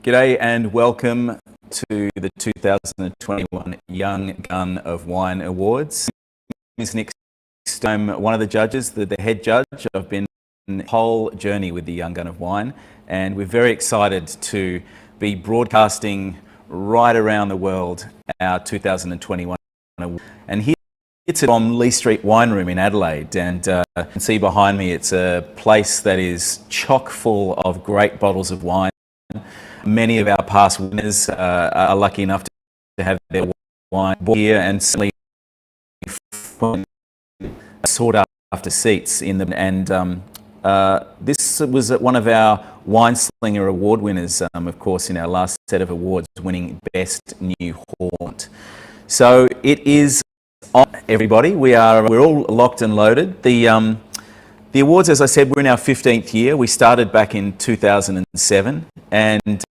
G'day and welcome to the 2021 Young Gun of Wine Awards. My name is Nick. I'm one of the judges, the head judge. I've been on the whole journey with the Young Gun of Wine, and we're very excited to be broadcasting right around the world our 2021 award. And here it's from Lee Street Wine Room in Adelaide, and you can see behind me it's a place that is chock full of great bottles of wine. Many of our past winners are lucky enough to have their wine bought here, and certainly sought after seats in them. And this was one of our Wine Slinger Award winners, of course, in our last set of awards, winning Best New Haunt. So it is on, everybody. We're all locked and loaded. The awards, as I said, we're in our 15th year. We started back in 2007, and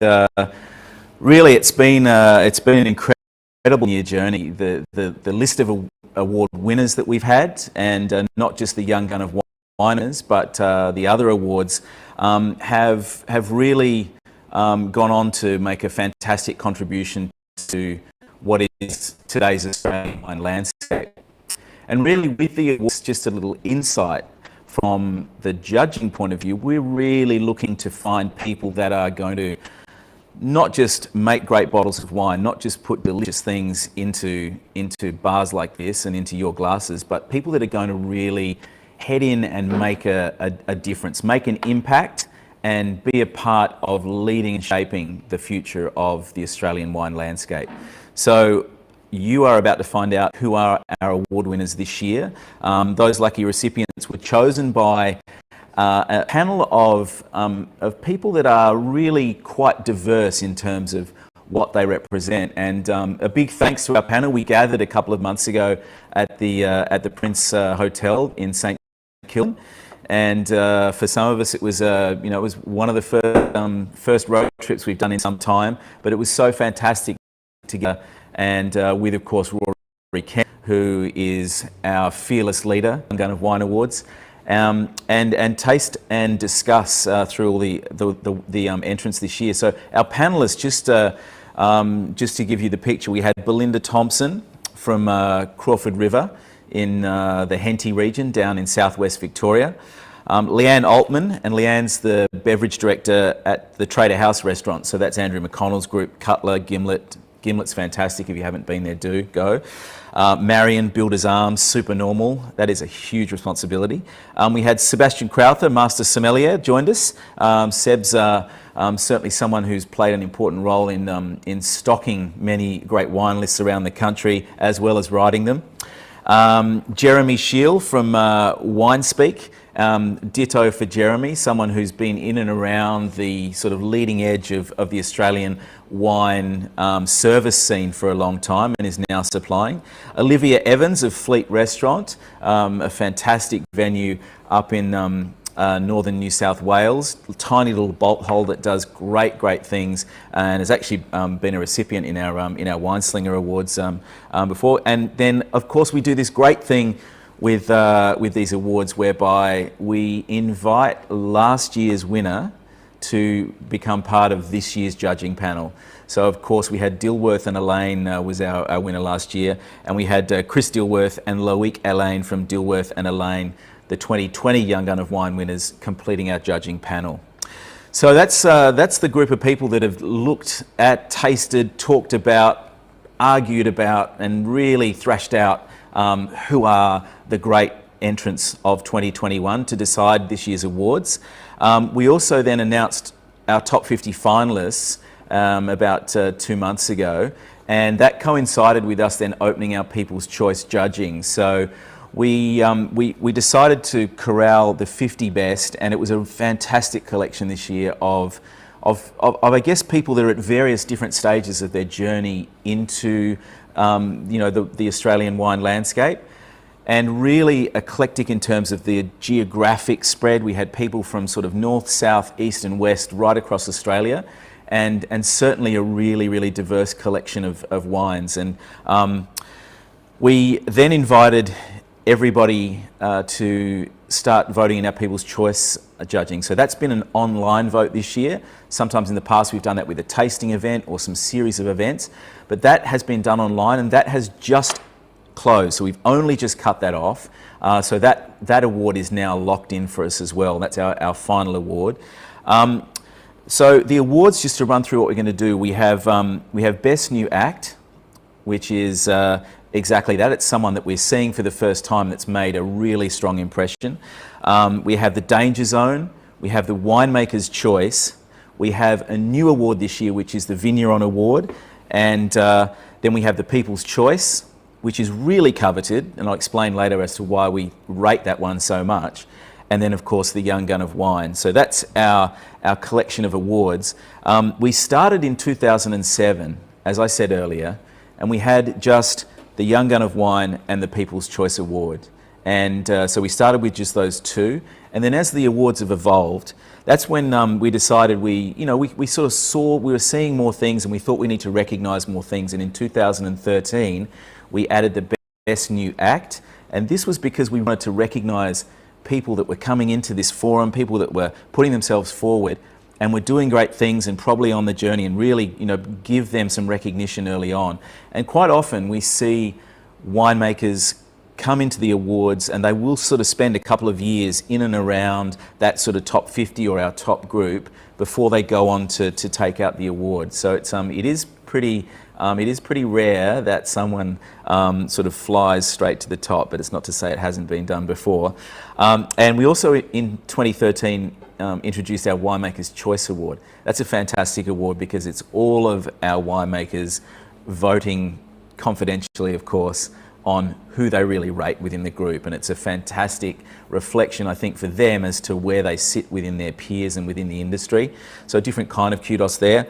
really it's been an incredible year journey. The list of award winners that we've had, and not just the Young Gun of Winers, but the other awards have really gone on to make a fantastic contribution to what is today's Australian wine landscape. And really, with the awards, just a little insight. From the judging point of view, we're really looking to find people that are going to not just make great bottles of wine, not just put delicious things into bars like this and into your glasses, but people that are going to really head in and make a difference, make an impact, and be a part of leading and shaping the future of the Australian wine landscape. So you are about to find out who are our award winners this year. Those lucky recipients were chosen by a panel of people that are really quite diverse in terms of what they represent. And a big thanks to our panel. We gathered a couple of months ago at the Prince Hotel in St Kilda. And for some of us, it was it was one of the first road trips we've done in some time. But it was so fantastic together. And with, of course, Rory Kemp, who is our fearless leader, Young Gun of Wine Awards, and taste and discuss through all the entrants this year. So our panellists, just to give you the picture, we had Belinda Thompson from Crawford River in the Henty region down in southwest Victoria. Leanne Altman, and Leanne's the beverage director at the Trader House restaurant. So that's Andrew McConnell's group, Cutler, Gimlet. Gimlet's fantastic. If you haven't been there, do go. Marion, Builder's Arms, Supernormal. That is a huge responsibility. We had Sebastian Crowther, Master Sommelier, joined us. Seb's certainly someone who's played an important role in stocking many great wine lists around the country, as well as writing them. Jeremy Shield from WineSpeak. Ditto for Jeremy, someone who's been in and around the sort of leading edge of the Australian wine service scene for a long time and is now supplying. Olivia Evans of Fleet Restaurant, a fantastic venue up in northern New South Wales, tiny little bolt hole that does great things, and has actually been a recipient in our Wine Slinger Awards before. And then, of course, we do this great thing with these awards whereby we invite last year's winner to become part of this year's judging panel. So of course we had Dilworth and Elaine was our winner last year, and we had Chris Dilworth and Loic Elaine from Dilworth and Elaine, the 2020 Young Gun of Wine winners, completing our judging panel. So that's the group of people that have looked at, tasted, talked about, argued about, and really thrashed out who are the great entrants of 2021 to decide this year's awards. We also then announced our top 50 finalists about 2 months ago, and that coincided with us then opening our People's Choice judging. So we decided to corral the 50 best, and it was a fantastic collection this year of I guess people that are at various different stages of their journey into the Australian wine landscape, and really eclectic in terms of the geographic spread. We had people from sort of north, south, east and west right across Australia, and certainly a really diverse collection of wines. And we then invited everybody to start voting in our People's Choice judging. So that's been an online vote this year. Sometimes in the past we've done that with a tasting event or some series of events, but that has been done online, and that has just closed. So we've only just cut that off. So that award is now locked in for us as well. That's our final award. So the awards, just to run through what we're going to do, we have Best New Act, which is exactly that. It's someone that we're seeing for the first time that's made a really strong impression. We have the Danger Zone. We have the Winemakers Choice. We have a new award this year, which is the Vigneron Award. And then we have the People's Choice, which is really coveted, and I'll explain later as to why we rate that one so much. And then, of course, the Young Gun of Wine. So that's our collection of awards. We started in 2007, as I said earlier, and we had just the Young Gun of Wine and the People's Choice Award. And so we started with just those two. And then as the awards have evolved, that's when we decided we sort of saw, we were seeing more things, and we thought we need to recognise more things. And in 2013, we added the Best New Act. And this was because we wanted to recognise people that were coming into this forum, people that were putting themselves forward and were doing great things and probably on the journey, and really, give them some recognition early on. And quite often we see winemakers come into the awards and they will sort of spend a couple of years in and around that sort of top 50 or our top group before they go on to take out the award. So it is pretty rare that someone sort of flies straight to the top, but it's not to say it hasn't been done before. And we also in 2013 introduced our Winemakers Choice Award. That's a fantastic award because it's all of our winemakers voting confidentially, of course, on who they really rate within the group. And it's a fantastic reflection, I think, for them as to where they sit within their peers and within the industry. So a different kind of kudos there.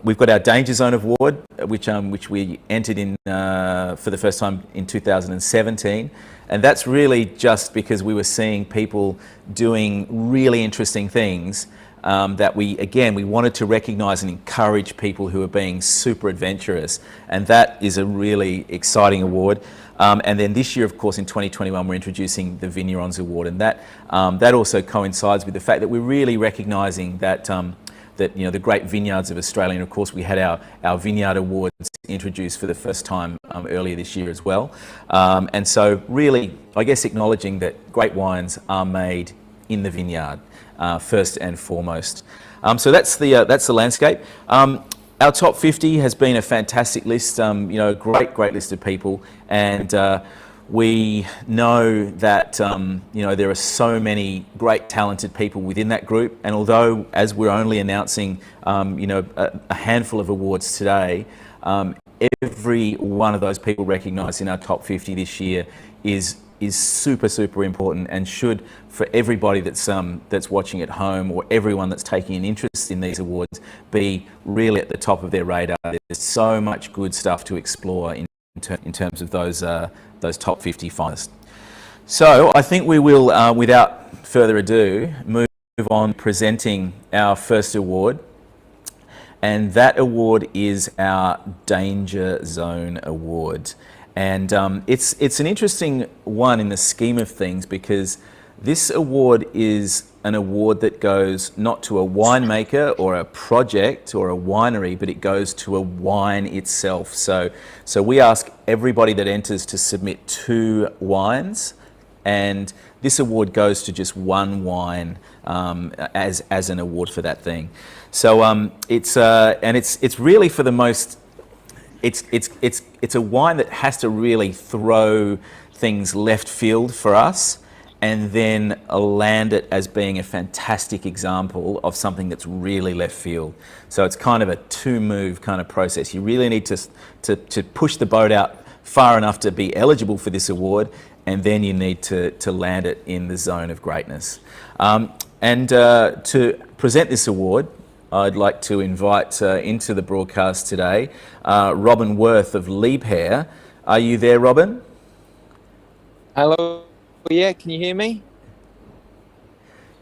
We've got our Danger Zone Award, which we entered in for the first time in 2017. And that's really just because we were seeing people doing really interesting things that we wanted to recognise and encourage people who are being super adventurous. And that is a really exciting award. And then this year, of course, in 2021, we're introducing the Vignerons Award. And that also coincides with the fact that we're really recognising that the great vineyards of Australia. And of course, we had our Vineyard Awards introduced for the first time earlier this year as well. And so really, I guess, acknowledging that great wines are made in the vineyard first and foremost. So that's the landscape. Our top 50 has been a fantastic list, great list of people. And we know that there are so many great talented people within that group, and although as we're only announcing a handful of awards today, every one of those people recognised in our top 50 this year is super important, and should, for everybody that's watching at home or everyone that's taking an interest in these awards, be really at the top of their radar. There's so much good stuff to explore in terms of those top 50 finalists. So I think we will, without further ado, move on presenting our first award. And that award is our Danger Zone Award. And it's an interesting one in the scheme of things, because this award is an award that goes not to a winemaker or a project or a winery, but it goes to a wine itself. So we ask everybody that enters to submit 2 wines, and this award goes to just one wine as an award for that thing. So it's really for the most. It's a wine that has to really throw things left field for us, and then land it as being a fantastic example of something that's really left field. So it's kind of a 2-move kind of process. You really need to push the boat out far enough to be eligible for this award, and then you need to land it in the zone of greatness. And to present this award, I'd like to invite into the broadcast today Robin Worth of Liebherr. Are you there, Robin? Hello. Yeah, can you hear me?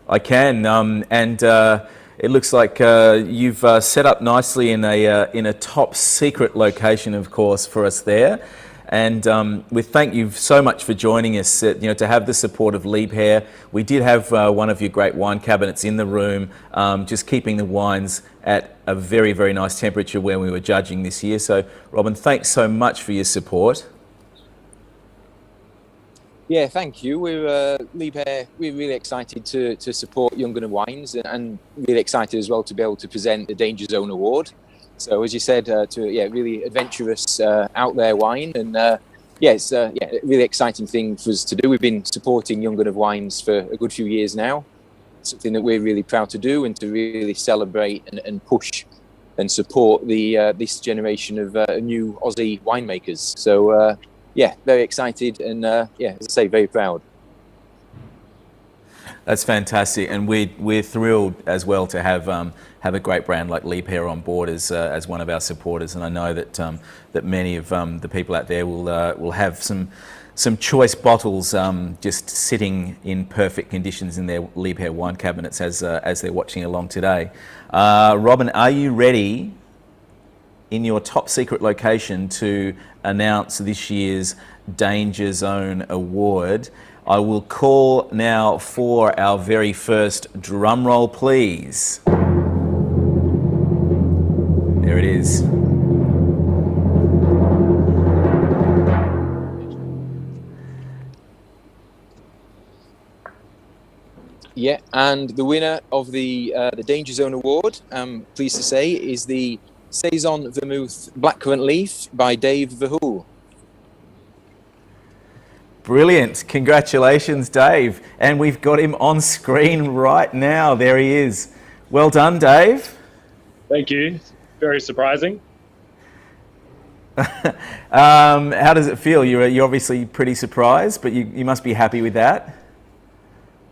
I can, and it looks like you've set up nicely in a top secret location, of course, for us there. And we thank you so much for joining us, to have the support of Liebherr. We did have one of your great wine cabinets in the room, just keeping the wines at a very, very nice temperature when we were judging this year. So, Robin, thanks so much for your support. Yeah, thank you. We're Liebherr. We're really excited to support Young wines, and really excited as well to be able to present the Danger Zone Award. So, as you said, really adventurous out there wine, and it's a really exciting thing for us to do. We've been supporting Young wines for a good few years now. Something that we're really proud to do, and to really celebrate and push and support this generation of new Aussie winemakers. So. Very excited, and as I say, very proud. That's fantastic, and we're thrilled as well to have a great brand like Liebherr on board as one of our supporters. And I know that that many of the people out there will have some choice bottles just sitting in perfect conditions in their Liebherr wine cabinets as they're watching along today. Robin, are you ready in your top secret location to announce this year's Danger Zone Award? I will call now for our very first drum roll, please. There it is. Yeah, and the winner of the Danger Zone Award, I'm pleased to say, is the Saison Vermouth Blackcurrant Leaf by Dave Verhoel. Brilliant. Congratulations, Dave. And we've got him on screen right now. There he is. Well done, Dave. Thank you. Very surprising. How does it feel? You're obviously pretty surprised, but you must be happy with that.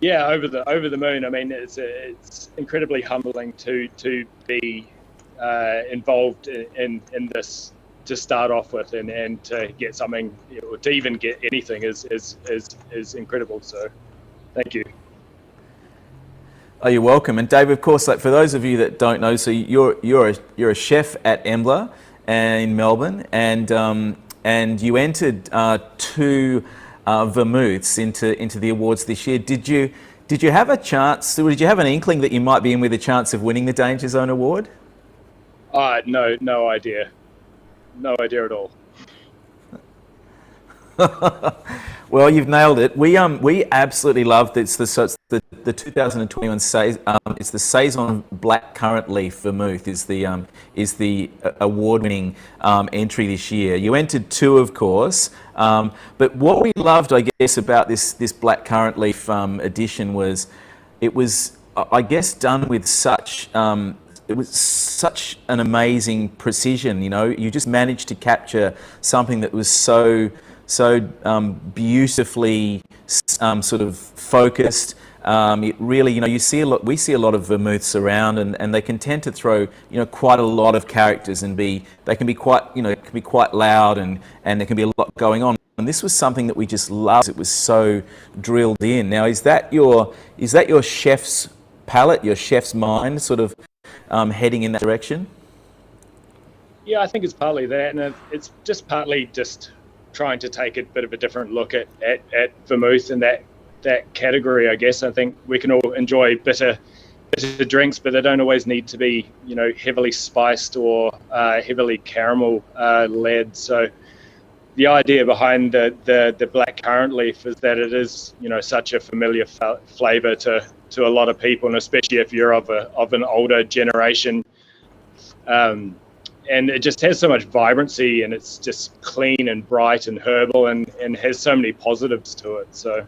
Yeah, over the moon. I mean, it's incredibly humbling to be involved in this to start off with, and to get something, or to even get anything is incredible. So thank you. Oh, you're welcome. And Dave, of course, like for those of you that don't know, so you're a chef at Embla in Melbourne, and you entered two vermouths into the awards this year. Did you have a chance? Did you have an inkling that you might be in with a chance of winning the Danger Zone Award? No idea. No idea at all. Well, you've nailed it. We absolutely loved it. It's the 2021 it's the Saison Blackcurrant Leaf Vermouth is the award-winning entry this year. You entered two, of course, but what we loved, I guess, about this Blackcurrant Leaf edition was it was, I guess, done with such it was such an amazing precision. You just managed to capture something that was so beautifully sort of focused. It really, we see a lot of vermouths around, and they can tend to throw, quite a lot of characters, and they can be quite loud, and there can be a lot going on. And this was something that we just loved. It was so drilled in. Now, is that your chef's palate, your chef's mind, sort of heading in that direction? Yeah, I think it's partly that, and it's just partly just trying to take a bit of a different look at vermouth and that category. I guess I think we can all enjoy bitter drinks, but they don't always need to be heavily spiced or heavily caramel led. So the idea behind the blackcurrant leaf is that it is such a familiar flavor to a lot of people, and especially if you're of an older generation. And it just has so much vibrancy, and it's just clean and bright and herbal, and has so many positives to it. So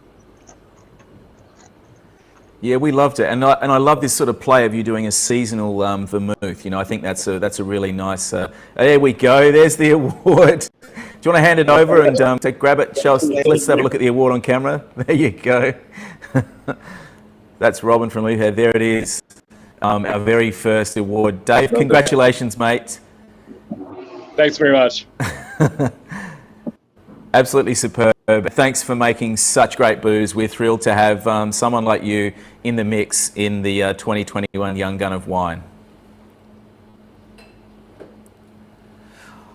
yeah, we loved it, and I love this sort of play of you doing a seasonal vermouth. I think that's a really nice. There we go. There's the award. Do you want to hand it over and grab it? Let's have a look at the award on camera. There you go. That's Robin from Liebherr. There it is. Our very first award. Dave, congratulations, mate. Thanks very much. Absolutely superb. Thanks for making such great booze. We're thrilled to have someone like you in the mix in the 2021 Young Gun of Wine.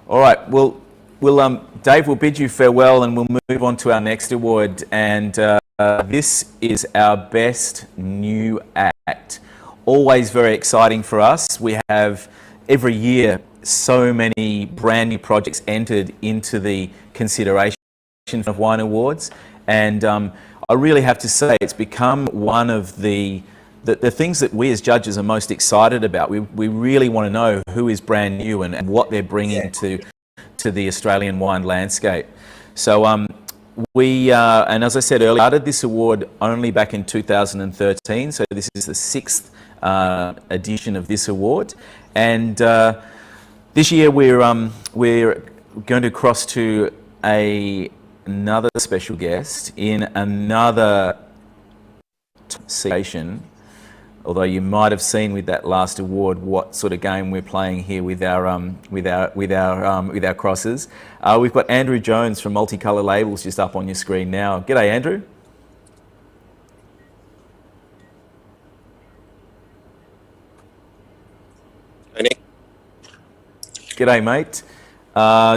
All right, well, Dave, we'll bid you farewell and we'll move on to our next award. And this is our Best New Act. Always very exciting for us. We have every year so many brand new projects entered into the consideration of Wine Awards. And I really have to say it's become one of the things that we as judges are most excited about. We really want to know who is brand new and what they're bringing to the Australian wine landscape. So and as I said earlier, started this award only back in 2013. So this is the 6th edition of this award. And this year we're going to cross to another special guest in another station. Although you might have seen with that last award what sort of game we're playing here with our crosses. We've got Andrew Jones from Multicolour Labels just up on your screen now. G'day, Andrew. Hey, Nick. G'day, mate.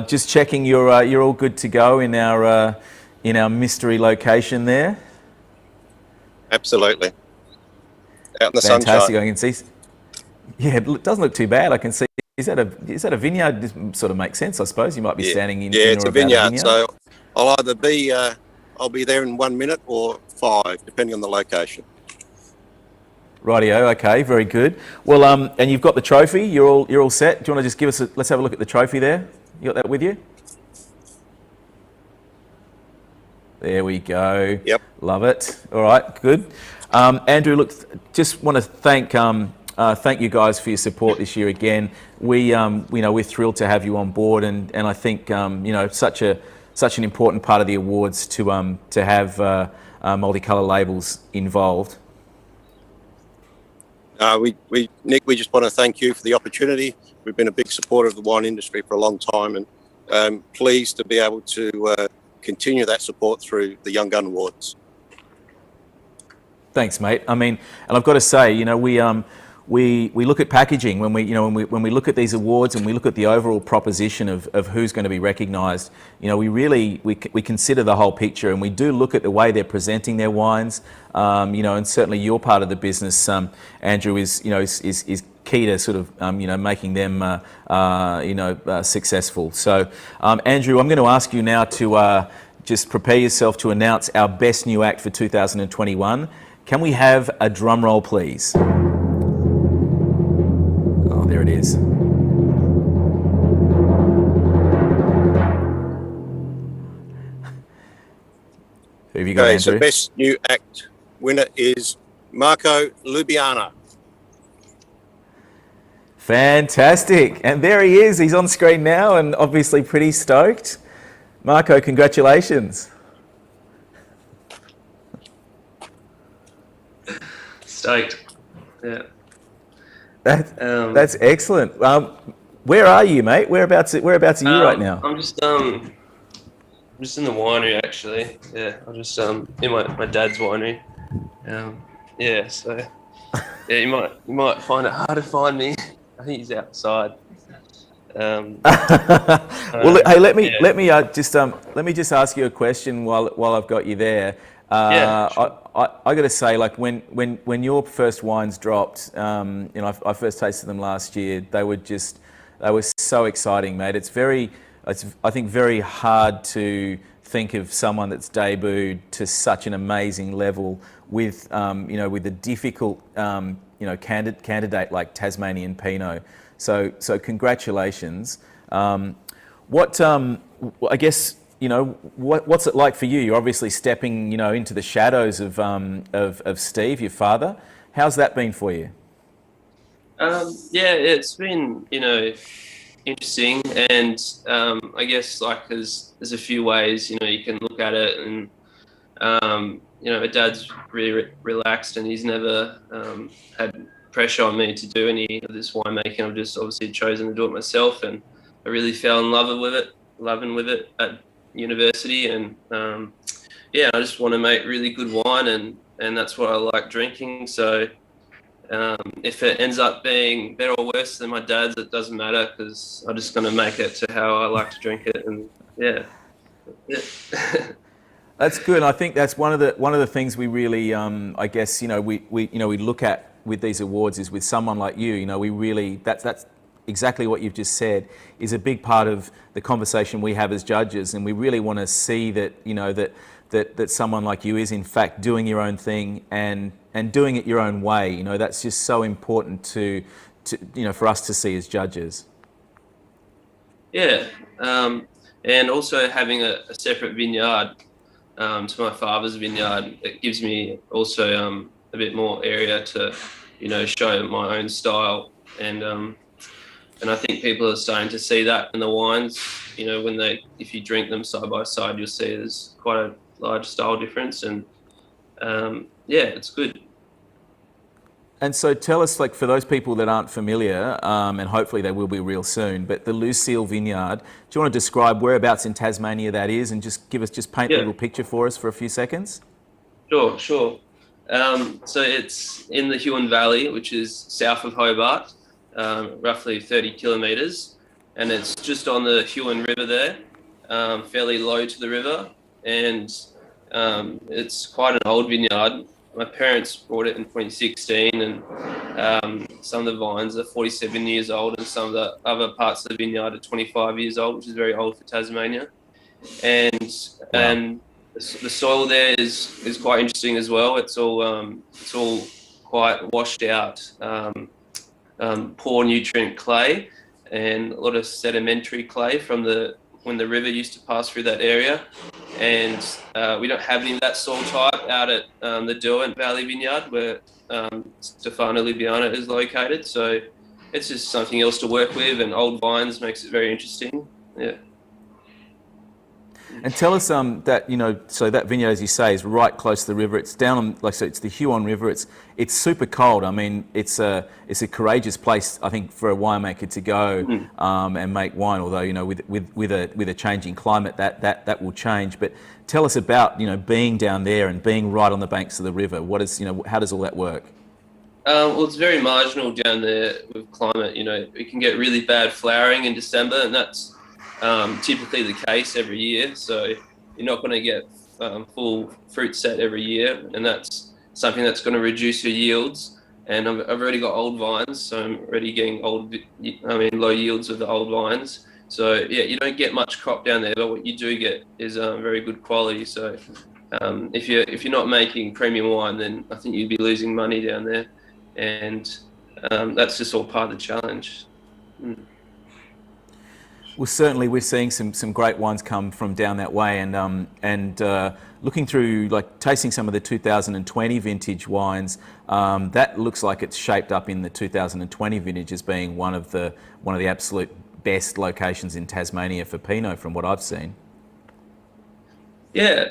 Just checking you're all good to go in our mystery location there. Absolutely. Out in the Fantastic. sunshine. I can see. Yeah, it doesn't look too bad. I can see. Is that a vineyard? This sort of makes sense, I suppose. You might be standing in. Yeah, it's or a about vineyard. So I'll either be I'll be there in 1 minute or 5, depending on the location. Rightio. Okay, very good. Well, and you've got the trophy. You're all set. Do you want to just give us? Let's have a look at the trophy there. You got that with you? There we go. Yep. Love it. All right, good. Andrew, look, just want to thank you guys for your support this year again. We're thrilled to have you on board, and I think such an important part of the awards to have Multicolour Labels involved. Nick, we just want to thank you for the opportunity. We've been a big supporter of the wine industry for a long time, and pleased to be able to continue that support through the Young Gun Awards. Thanks, mate. I mean, and I've got to say, we look at packaging when we look at these awards and we look at the overall proposition of who's going to be recognised. We consider the whole picture, and we do look at the way they're presenting their wines. And certainly your part of the business, Andrew, is key to sort of making them successful. So, Andrew, I'm going to ask you now to just prepare yourself to announce our best new act for 2021. Can we have a drum roll, please? Oh, there it is. Who have you got, Okay, Andrew? so best new act winner is Marco Lubiana. Fantastic. And there he is. He's on screen now and obviously pretty stoked. Marco, congratulations. Stoked. Yeah. That's excellent. Where are you, mate? Whereabouts are you right now? I'm just in the winery actually. Yeah, I'm just in my dad's winery. Yeah, so yeah, you might find it hard to find me. I think he's outside. Well, hey, let me just ask you a question while I've got you there. Sure. I got to say, like when your first wines dropped, I first tasted them last year. They were so exciting, mate. It's I think very hard to think of someone that's debuted to such an amazing level with with a difficult candidate like Tasmanian Pinot. So congratulations. I guess, what's it like for you? You're obviously stepping, into the shadows of Steve, your father. How's that been for you? Yeah, it's been, interesting, and I guess like there's a few ways, you can look at it, and my dad's really relaxed, and he's never had pressure on me to do any of this winemaking. I've just obviously chosen to do it myself, and I really fell in love with it at university, and I just want to make really good wine, and that's what I like drinking. So If it ends up being better or worse than my dad's, it doesn't matter because I'm just going to make it to how I like to drink it, and yeah. That's good. I think that's one of the things we really, I guess, we look at with these awards is with someone like you. We really that's exactly what you've just said is a big part of the conversation we have as judges, and we really want to see that that someone like you is in fact doing your own thing and doing it your own way. That's just so important to for us to see as judges. Yeah, and also having a separate vineyard to my father's vineyard, it gives me also a bit more area to show my own style, and I think people are starting to see that in the wines. If you drink them side by side, you'll see there's quite a large style difference, and yeah, it's good. And so tell us, like, for those people that aren't familiar, and hopefully they will be real soon, but the Lucille Vineyard, do you want to describe whereabouts in Tasmania that is, and just paint a little picture for us for a few seconds? Sure. So it's in the Huon Valley, which is south of Hobart, roughly 30 kilometres, and it's just on the Huon River there, fairly low to the river, and it's quite an old vineyard. My parents bought it in 2016, and some of the vines are 47 years old, and some of the other parts of the vineyard are 25 years old, which is very old for Tasmania. And the soil there is quite interesting as well. It's all quite washed out, poor nutrient clay, and a lot of sedimentary clay from when the river used to pass through that area. And we don't have any of that soil type out at the Derwent Valley Vineyard, where Stefano Libiana is located. So it's just something else to work with, and old vines makes it very interesting. Yeah. And tell us that, so that vineyard, as you say, is right close to the river. It's down on, it's the Huon River. It's super cold. I mean, it's a courageous place, I think, for a winemaker to go and make wine. Although, with a changing climate, that will change. But tell us about, being down there and being right on the banks of the river. How does all that work? Well, it's very marginal down there with climate. It can get really bad flowering in December, and that's typically the case every year, so you're not going to get full fruit set every year, and that's something that's going to reduce your yields. And I've already got old vines, so I'm already getting low yields with the old vines. So yeah, you don't get much crop down there, but what you do get is very good quality. So if you're not making premium wine, then I think you'd be losing money down there, and that's just all part of the challenge. Well, certainly we're seeing some great wines come from down that way, and looking through, tasting some of the 2020 vintage wines, that looks like it's shaped up in the 2020 vintage as being one of the absolute best locations in Tasmania for Pinot, from what I've seen. Yeah,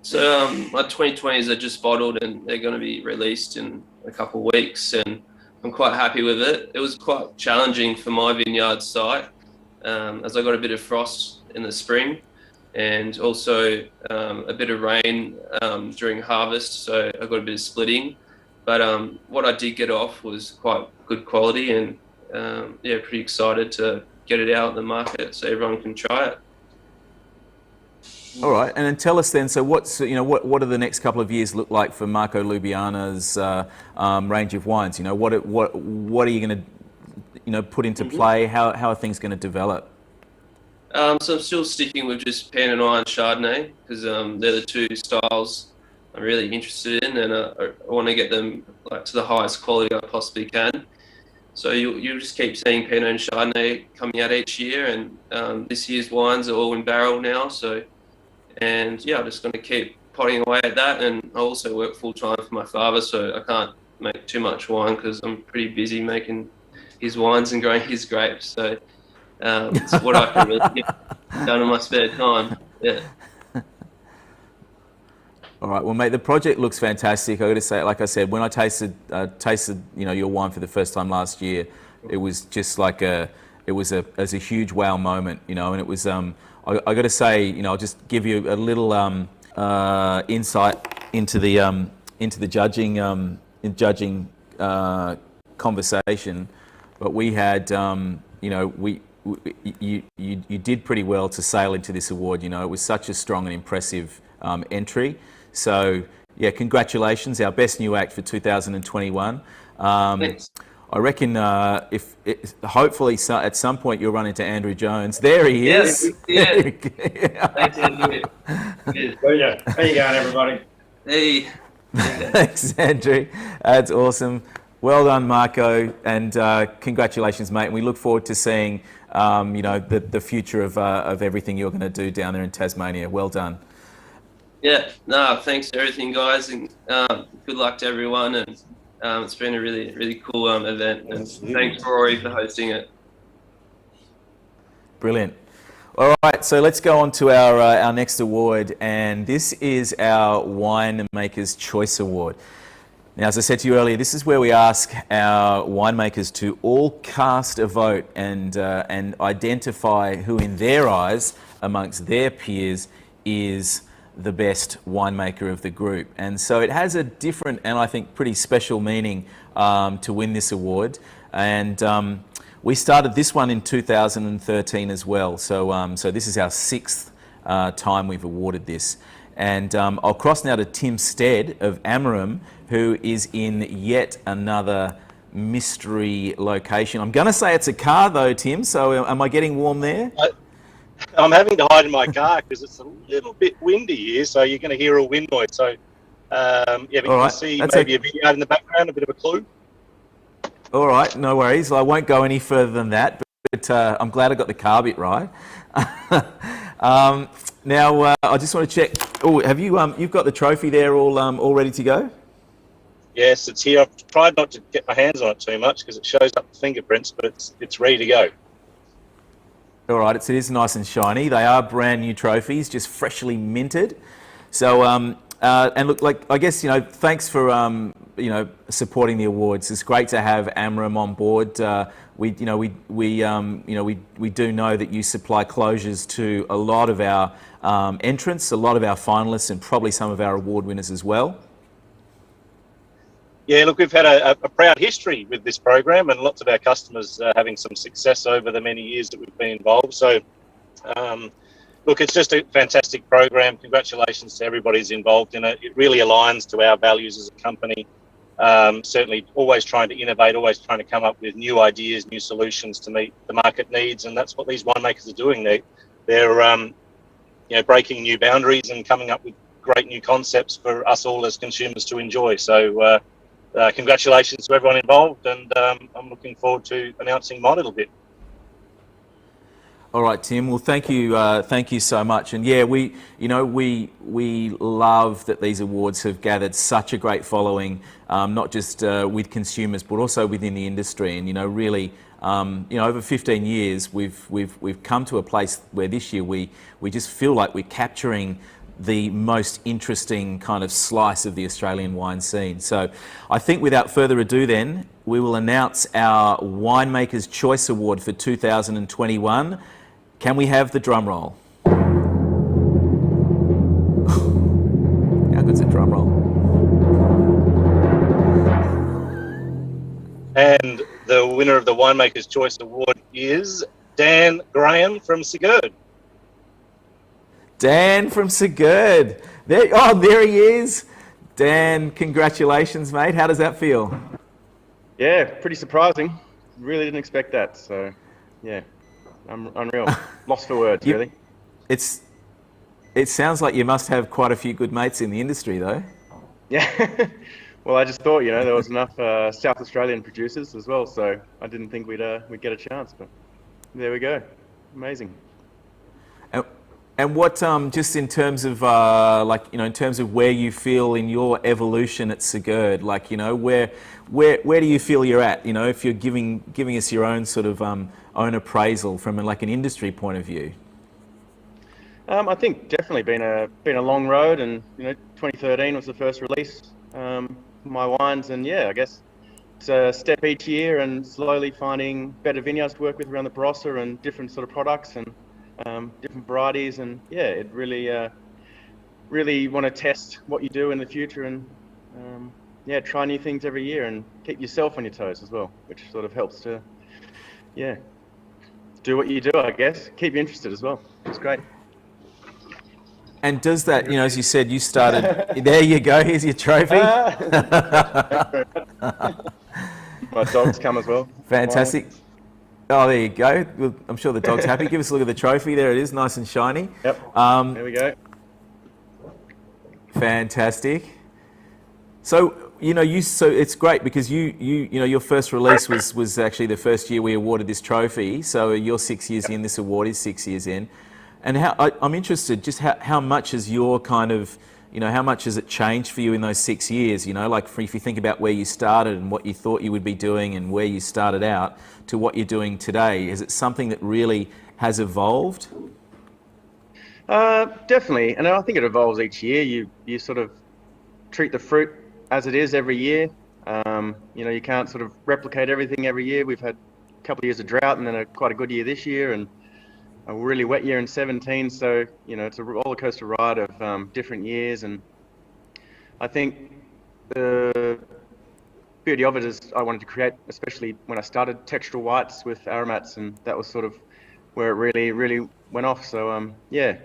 so my 2020s are just bottled, and they're going to be released in a couple of weeks, and I'm quite happy with it. It was quite challenging for my vineyard site, as I got a bit of frost in the spring, and also a bit of rain during harvest, so I got a bit of splitting. But what I did get off was quite good quality, and pretty excited to get it out in the market so everyone can try it. All right, and then tell us then. So, what do the next couple of years look like for Marco Lubiana's range of wines? What are you going to put into play? How are things going to develop? So I'm still sticking with just Pinot Noir and Chardonnay, because they're the two styles I'm really interested in, and I want to get them to the highest quality I possibly can. So you'll just keep seeing Pinot and Chardonnay coming out each year, and this year's wines are all in barrel now. I'm just going to keep potting away at that, and I also work full time for my father, so I can't make too much wine because I'm pretty busy making his wines and growing his grapes. So it's what I can really get done in my spare time. Yeah. All right. Well, mate, the project looks fantastic. I got to say, like I said, when I tasted your wine for the first time last year, it was just it was a huge wow moment, and it was. I got to say, I'll just give you a little insight into the judging conversation, but we had, you did pretty well to sail into this award. It was such a strong and impressive entry. So yeah, congratulations, our best new act for 2021. Thanks. I reckon hopefully at some point you'll run into Andrew Jones. There he is. Yeah. Thanks, Andrew. Cheers. How you going, everybody? Hey. Thanks, Andrew. That's awesome. Well done, Marco, and congratulations, mate. And we look forward to seeing, the future of everything you're going to do down there in Tasmania. Well done. Yeah. No, thanks for everything, guys, and good luck to everyone. And it's been a really, really cool event. And thanks, Rory, for hosting it. Brilliant. All right, so let's go on to our next award, and this is our Winemakers Choice Award. Now, as I said to you earlier, this is where we ask our winemakers to all cast a vote and identify who, in their eyes, amongst their peers, is the best winemaker of the group. And so it has a different and I think pretty special meaning to win this award. And we started this one in 2013 as well. So this is our sixth time we've awarded this. And I'll cross now to Tim Stead of Amarum, who is in yet another mystery location. I'm going to say it's a car though, Tim, so am I getting warm there? I'm having to hide in my car because it's a little bit windy here, so you're going to hear a wind noise. So, but you can see that's maybe a vineyard in the background, a bit of a clue. All right, no worries. I won't go any further than that, but I'm glad I got the car bit right. Now, I just want to check. Oh, have you? You've got the trophy there, all ready to go? Yes, it's here. I've tried not to get my hands on it too much because it shows up the fingerprints, but it's ready to go. All right, it is nice and shiny. They are brand new trophies, just freshly minted. So, and look, like I guess thanks for supporting the awards. It's great to have Amarum on board. We do know that you supply closures to a lot of our entrants, a lot of our finalists, and probably some of our award winners as well. Yeah, look, we've had a proud history with this program, and lots of our customers having some success over the many years that we've been involved. So, look, it's just a fantastic program. Congratulations to everybody who's involved in it. It really aligns to our values as a company. Certainly always trying to innovate, always trying to come up with new ideas, new solutions to meet the market needs. And that's what these winemakers are doing. They're breaking new boundaries and coming up with great new concepts for us all as consumers to enjoy. So, congratulations to everyone involved, and I'm looking forward to announcing mine a little bit. All right, Tim. Well, thank you so much. And yeah, we love that these awards have gathered such a great following, not just with consumers, but also within the industry. And really, over 15 years, we've come to a place where this year we just feel like we're capturing the most interesting kind of slice of the Australian wine scene. So I think without further ado then, we will announce our Winemakers Choice Award for 2021. Can we have the drum roll? How good's a drum roll? And the winner of the Winemakers Choice Award is Dan Graham from scoured. Dan from scoured. There he is. Dan, congratulations, mate. How does that feel? Yeah, pretty surprising. Really didn't expect that. So, yeah, I'm unreal. Lost for words, really. It sounds like you must have quite a few good mates in the industry, though. Yeah. Well, I just thought, there was enough South Australian producers as well, so I didn't think we'd get a chance. But there we go. Amazing. And what, just in terms of, in terms of where you feel in your evolution at scoured, where do you feel you're at? If you're giving us your own sort of own appraisal from an industry point of view. I think definitely been a long road, and 2013 was the first release for my wines, and yeah, I guess it's a step each year, and slowly finding better vineyards to work with around the Barossa and different sort of products and different varieties, and yeah, it really want to test what you do in the future, and yeah, try new things every year and keep yourself on your toes as well, which sort of helps to, yeah, do what you do, I guess. Keep you interested as well. It's great. And does that, you know, as you said, you started, there you go, here's your trophy. My dogs come as well. Fantastic. Oh, there you go. Well, I'm sure the dog's happy. Give us a look at the trophy. There it is, nice and shiny. Yep, there we go. Fantastic. So, you know, so it's great because you know, your first release was actually the first year we awarded this trophy. So you're 6 years in, this award is 6 years in. And I'm interested, just how much has your kind of, you know, how much has it changed for you in those 6 years? You know, like if you think about where you started and what you thought you would be doing and where you started out to what you're doing today, is it something that really has evolved? Definitely, and I think it evolves each year. You sort of treat the fruit as it is every year. You know, you can't sort of replicate everything every year. We've had a couple of years of drought and then quite a good year this year, and a really wet year in 17. So, you know, it's a roller coaster ride of different years. And I think the beauty of it is I wanted to create, especially when I started, textural whites with aromats, and that was sort of where it really went off. So, yeah,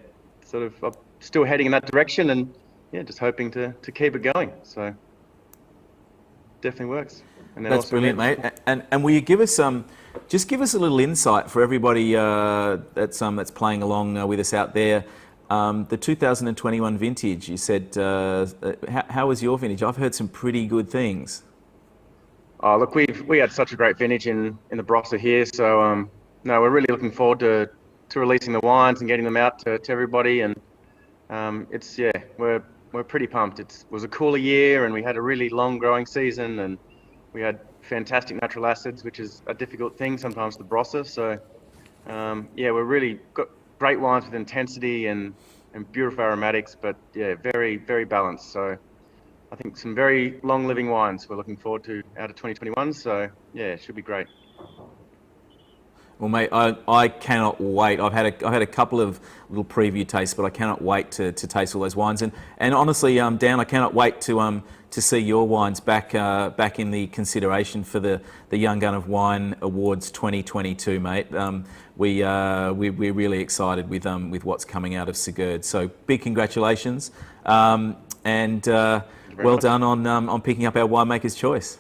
sort of I'm still heading in that direction, and yeah, just hoping to keep it going. So definitely works. And then that's brilliant, mate. And will you give us just give us a little insight for everybody that's playing along with us out there. The 2021 vintage, you said, how was your vintage? I've heard some pretty good things. Oh, look, we had such a great vintage in the Barossa here. So no, we're really looking forward to releasing the wines and getting them out to everybody. And it's, yeah, we're pretty pumped. It was a cooler year, and we had a really long growing season, and we had fantastic natural acids, which is a difficult thing sometimes to the Barossa. So yeah, we're really got great wines with intensity and beautiful aromatics, but yeah, very balanced. So I think some very long living wines we're looking forward to out of 2021. So yeah, it should be great. Well, mate, I cannot wait. I've had a couple of little preview tastes, but I cannot wait to taste all those wines. And honestly, Dan, I cannot wait to see your wines back in the consideration for the Young Gun of Wine Awards 2022, mate. We're really excited with what's coming out of scoured. So big congratulations, and well done on picking up our Winemakers Choice.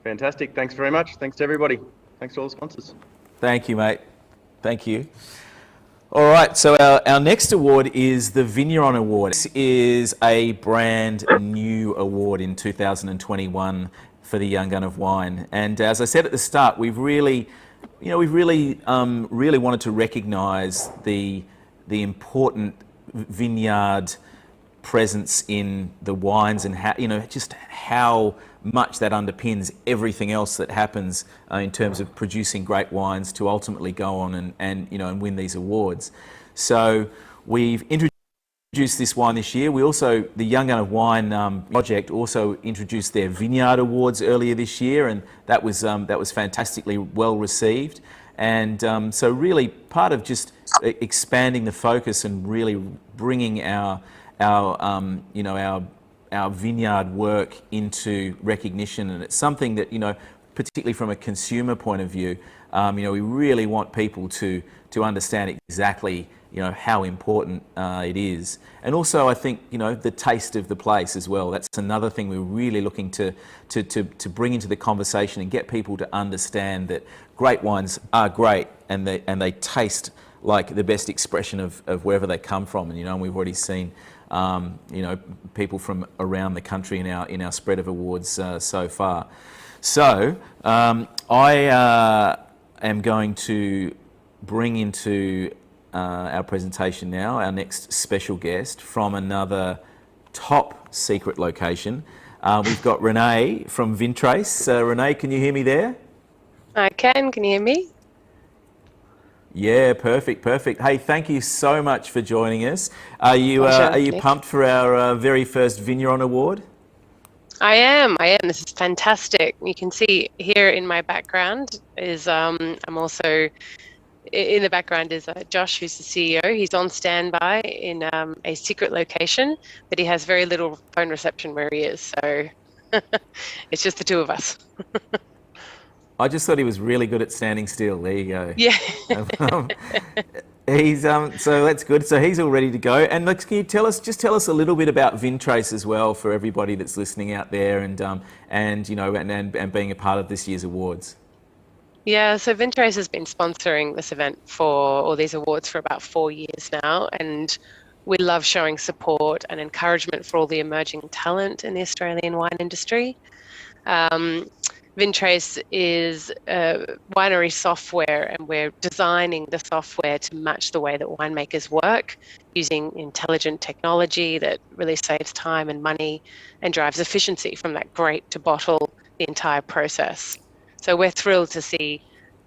Fantastic. Thanks very much. Thanks to everybody. Thanks to all the sponsors. Thank you, mate. Thank you. All right, so our next award is the Vigneron Award. This is a brand new award in 2021 for the Young Gun of Wine. And as I said at the start, we've really wanted to recognise the important vineyard presence in the wines, and how, just how much that underpins everything else that happens in terms of producing great wines to ultimately go on and win these awards. So we've introduced this wine this year. We also, the Young Gun of Wine project, also introduced their Vineyard Awards earlier this year, and that was fantastically well received. And so really part of just expanding the focus and really bringing our vineyard work into recognition, and it's something that, particularly from a consumer point of view, we really want people to understand exactly, how important it is. And also, I think, the taste of the place as well. That's another thing we're really looking to bring into the conversation and get people to understand that great wines are great, and they taste like the best expression of wherever they come from. And we've already seen people from around the country in our spread of awards so far. So I am going to bring into our presentation now our next special guest from another top secret location. We've got Renee from Vintrace. Renee, can you hear me there? I can. Can you hear me? Yeah, perfect. Hey, thank you so much for joining us. Are you pumped for our very first Vigneron Award? I am. This is fantastic. You can see here in my background is I'm also in the background is Josh, who's the CEO. He's on standby in a secret location, but he has very little phone reception where he is. So It's just the two of us. I just thought he was really good at standing still. There you go. Yeah. He's so that's good. So he's all ready to go. And Lex, can you tell us a little bit about VinTrace as well for everybody that's listening out there, and you know, and being a part of this year's awards. Yeah, so VinTrace has been sponsoring this event or these awards for about 4 years now, and we love showing support and encouragement for all the emerging talent in the Australian wine industry. VinTrace is winery software, and we're designing the software to match the way that winemakers work, using intelligent technology that really saves time and money and drives efficiency from that grape to bottle, the entire process. So we're thrilled to see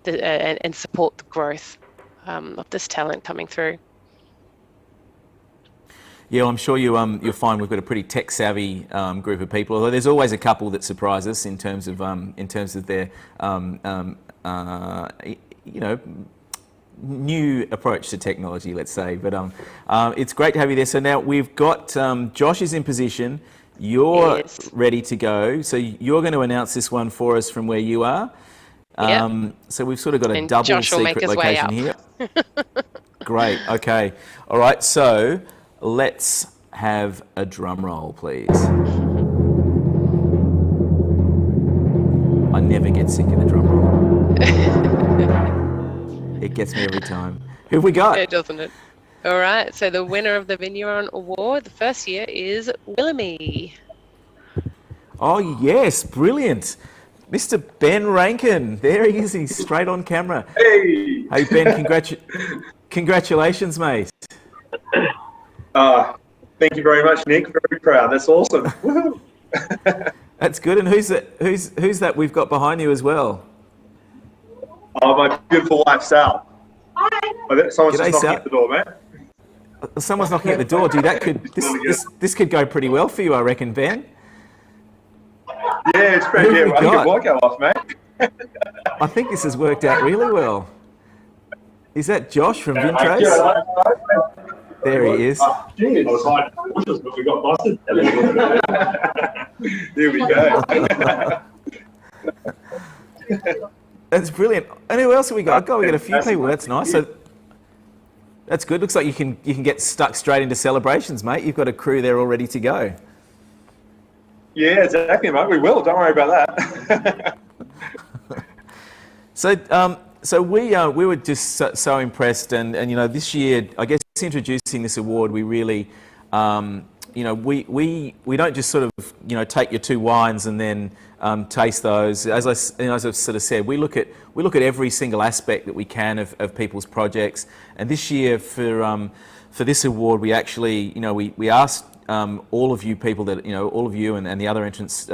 and support the growth of this talent coming through. Yeah, I'm sure you'll find we've got a pretty tech-savvy group of people. Although there's always a couple that surprise us in terms of their you know, new approach to technology, let's say. But it's great to have you there. So now we've got Josh is in position. You're ready to go. So you're going to announce this one for us from where you are. So we've sort of got a double Josh will make secret his way location up. here. Great. Okay. All right. So let's have a drum roll, please. I never get sick of the drum roll. It gets me every time. Who have we got? Yeah, doesn't it? All right, so the winner of the Vigneron Award the first year is Willamie. Oh, yes, brilliant. Mr. Ben Rankin. There he is, he's straight on camera. Hey! Hey, Ben, congratulations, mate. Thank you very much, Nick. Very proud. That's awesome. Woohoo! That's good. And who's that we've got behind you as well? Oh, my beautiful wife, Sal. Hi. Someone's just knocking at the door, mate. Someone's knocking at the door. Dude, this could go pretty well for you, I reckon, Ben. Yeah, it's great. Yeah, I think it will go off, mate. I think this has worked out really well. Is that Josh from VinTrace? There he is. Geez. I was hiding bushes, but we got busted. Here we go. That's brilliant. And who else have we got? We got a few people. That's nice. So that's good. Looks like you can get stuck straight into celebrations, mate. You've got a crew there all ready to go. Yeah, exactly, mate. We will. Don't worry about that. So we were just so impressed, and you know, this year, I guess introducing this award, we really, you know, we don't just sort of, you know, take your two wines and then taste those. As I've sort of said, we look at every single aspect that we can of people's projects. And this year for this award, we actually, you know, we asked all of you people that, you know, all of you and the other entrants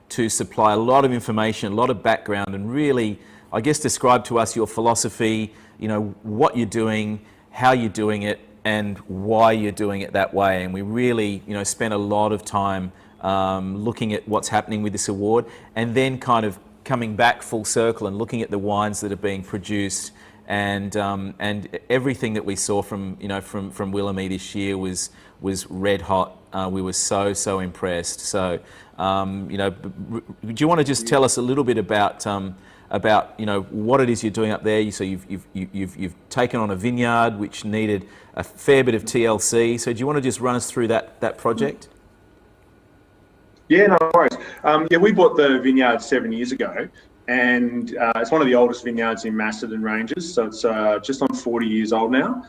to supply a lot of information, a lot of background, and really, I guess, describe to us your philosophy, you know, what you're doing, how you're doing it, and why you're doing it that way. And we really, you know, spent a lot of time looking at what's happening with this award, and then kind of coming back full circle and looking at the wines that are being produced, and everything that we saw from, you know, from Willamie this year was red hot. We were so impressed. So, you know, do you want to just tell us a little bit about you know, what it is you're doing up there? So you've taken on a vineyard which needed a fair bit of TLC. So do you want to just run us through that project? Yeah, no worries. Yeah, we bought the vineyard 7 years ago, and it's one of the oldest vineyards in Macedon Ranges. So it's just on 40 years old now,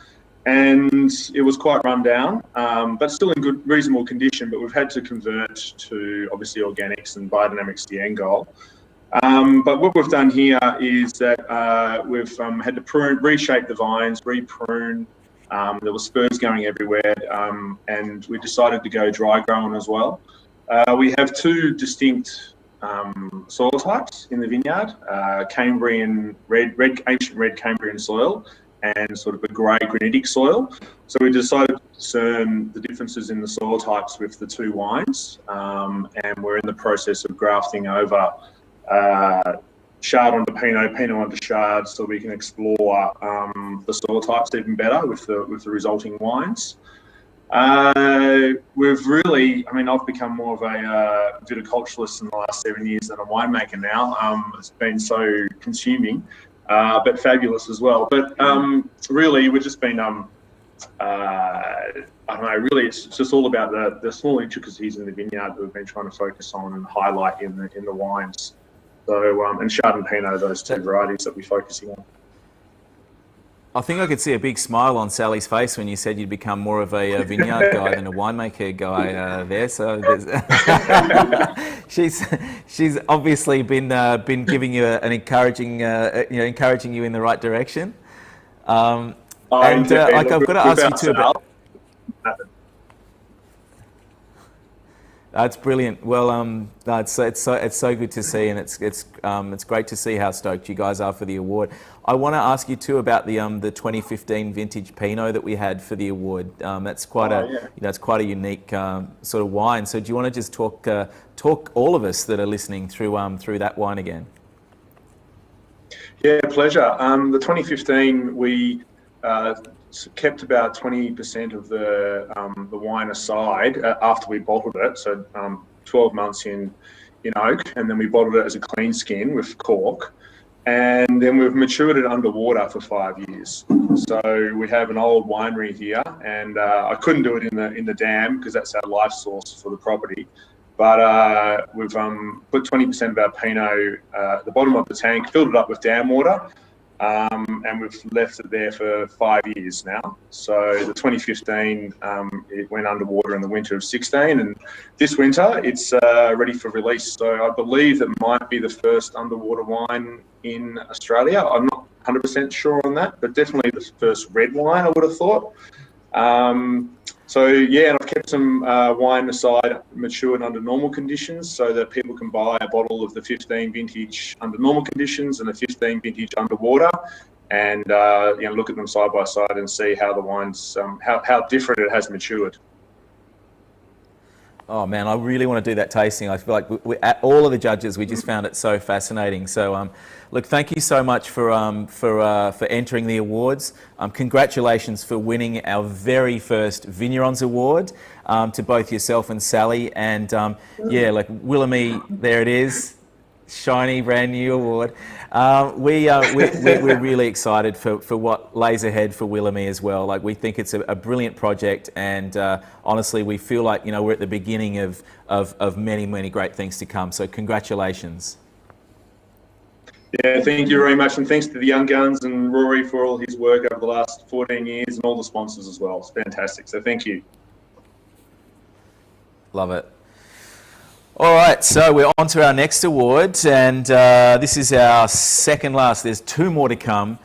and it was quite run down, but still in good, reasonable condition. But we've had to convert to obviously organics, and biodynamics the end goal. But what we've done here is that we've had to reshape the vines, re-prune. There were spurs going everywhere, and we decided to go dry growing as well. We have two distinct soil types in the vineyard: Cambrian ancient red Cambrian soil, and sort of a grey granitic soil. So we decided to discern the differences in the soil types with the two wines, and we're in the process of grafting over Chard onto Pinot, Pinot onto Chard, so we can explore the soil types even better with the resulting wines. We've really, I mean, I've become more of a viticulturalist in the last 7 years than a winemaker now. It's been so consuming, but fabulous as well. But really, we've just been, I don't know, really, it's just all about the small intricacies in the vineyard that we've been trying to focus on and highlight in the wines. So, and Chard and Pinot, those two varieties that we're focusing on. I think I could see a big smile on Sally's face when you said you'd become more of a vineyard guy than a winemaker guy there. So she's obviously been giving you an encouraging encouraging you in the right direction. And I've got to ask you too about. That's brilliant. Well, it's so good to see, and it's great to see how stoked you guys are for the award. I want to ask you too about the 2015 vintage Pinot that we had for the award. That's quite it's quite a unique sort of wine. So do you want to just talk all of us that are listening through that wine again? Yeah, pleasure. The 2015 we kept about 20% of the wine aside after we bottled it. So 12 months in oak, and then we bottled it as a clean skin with cork. And then we've matured it underwater for 5 years. So we have an old winery here, and I couldn't do it in the dam because that's our life source for the property. But we've put 20% of our Pinot at the bottom of the tank, filled it up with dam water, and we've left it there for 5 years now. So the 2015, it went underwater in the winter of 16, and this winter it's ready for release. So I believe that might be the first underwater wine in Australia. I'm not 100% sure on that, but definitely the first red wine, I would have thought. So yeah, and I've kept some wine aside, matured under normal conditions, so that people can buy a bottle of the 15 vintage under normal conditions and the 15 vintage underwater, and look at them side by side and see how the wine's how different it has matured. Oh man, I really want to do that tasting. I feel like all of the judges, we just found it so fascinating. So, look, thank you so much for entering the awards. Congratulations for winning our very first Vignerons Award to both yourself and Sally. And yeah, like Willamie, there it is. Shiny brand new award. We're really excited for what lays ahead for Willamie as well. Like, we think it's a brilliant project, and honestly, we feel like we're at the beginning of many great things to come. So congratulations. Yeah, thank you very much, and thanks to the young guns and Rory for all his work over the last 14 years, and all the sponsors as well. It's fantastic. So thank you. Love it. All right, so we're on to our next award, and this is our second last. There's two more to come.